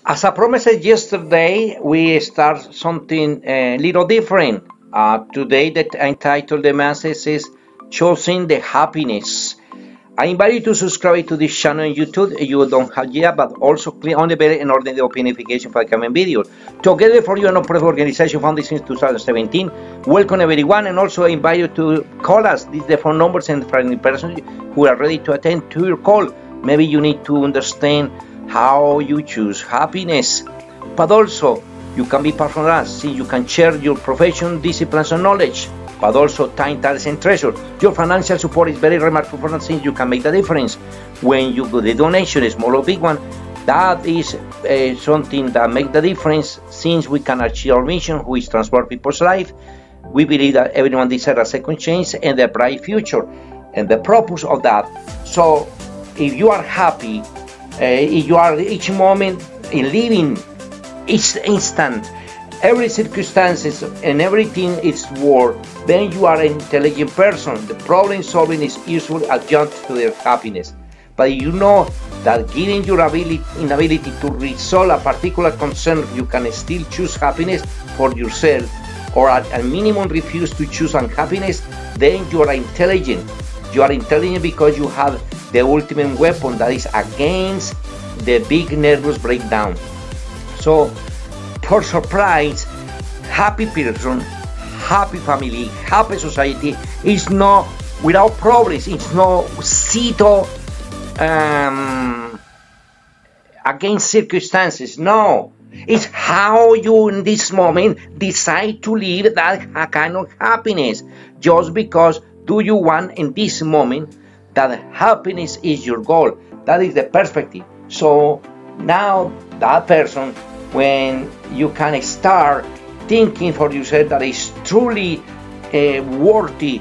As I promised yesterday, we start something a little different. Today, the entitled the message is Choosing the Happiness. I invite you to subscribe to this channel on YouTube if you don't have yet, but also click on the bell and on the notification for the coming videos. Together for you, an non-profit organization founded since 2017. Welcome everyone, and also I invite you to call us. These are the phone numbers and for any person who are ready to attend to your call. Maybe you need to understand how you choose happiness, but also you can be part of us since you can share your profession, disciplines, and knowledge, but also time, talents, and treasure. Your financial support is very remarkable since you can make the difference when you do the donation, small or big one. That is something that makes the difference since we can achieve our mission, which is transform people's life. We believe that everyone deserves a second chance and a bright future, and the purpose of that. So if you are happy, if you are each moment in living, each instant, every circumstances and everything is work, then you are an intelligent person. The problem solving is usually adjunct to their happiness. But you know that given your inability to resolve a particular concern, you can still choose happiness for yourself, or at a minimum refuse to choose unhappiness, then you are intelligent. You are intelligent because you have the ultimate weapon that is against the big nervous breakdown. So, for surprise, happy person, happy family, happy society is not without problems. It's not zero against circumstances. No, it's how you in this moment decide to live that kind of happiness. Just because do you want in this moment that happiness is your goal. That is the perspective. So now that person, when you can start thinking for yourself that is truly worthy,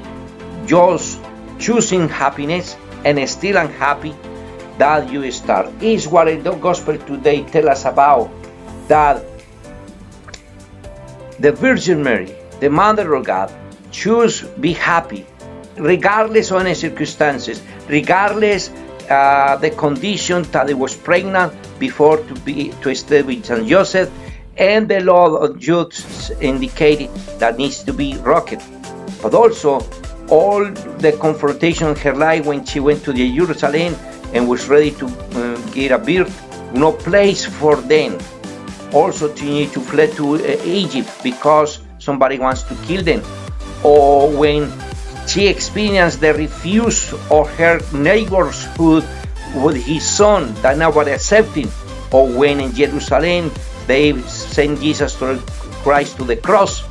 just choosing happiness and still unhappy, that you start. Is what the gospel today tell us about, that the Virgin Mary, the Mother of God, choose be happy regardless of any circumstances, regardless the condition that it was pregnant before to stay with Saint Joseph, and the law of Jude indicated that needs to be rocked. But also all the confrontation in her life when she went to the Jerusalem and was ready to get a birth, no place for them. Also she need to flee to Egypt because somebody wants to kill them. Or when she experienced the refuse of her neighborhood with his son that nobody accepting, or when in Jerusalem they sent Jesus Christ to the cross.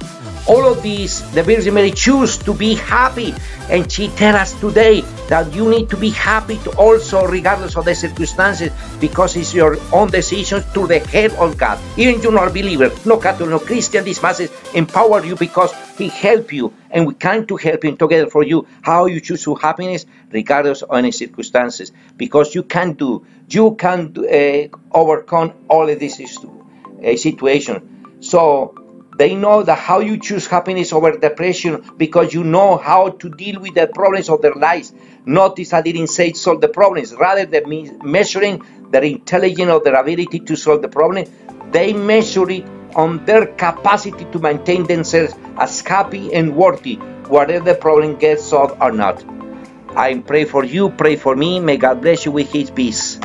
All of these, the Virgin Mary choose to be happy, and she tells us today that you need to be happy to also regardless of the circumstances, because it's your own decision to the head of God. Even you're not a believer, no Catholic, no Christian, this message empower you because He help you, and we come to help Him together for you how you choose your happiness regardless of any circumstances, because you can overcome all of this situation. So they know that how you choose happiness over depression, because you know how to deal with the problems of their lives. Notice I didn't say solve the problems, rather than measuring their intelligence or their ability to solve the problem, they measure it on their capacity to maintain themselves as happy and worthy, whatever the problem gets solved or not. I pray for you, pray for me, may God bless you with His peace.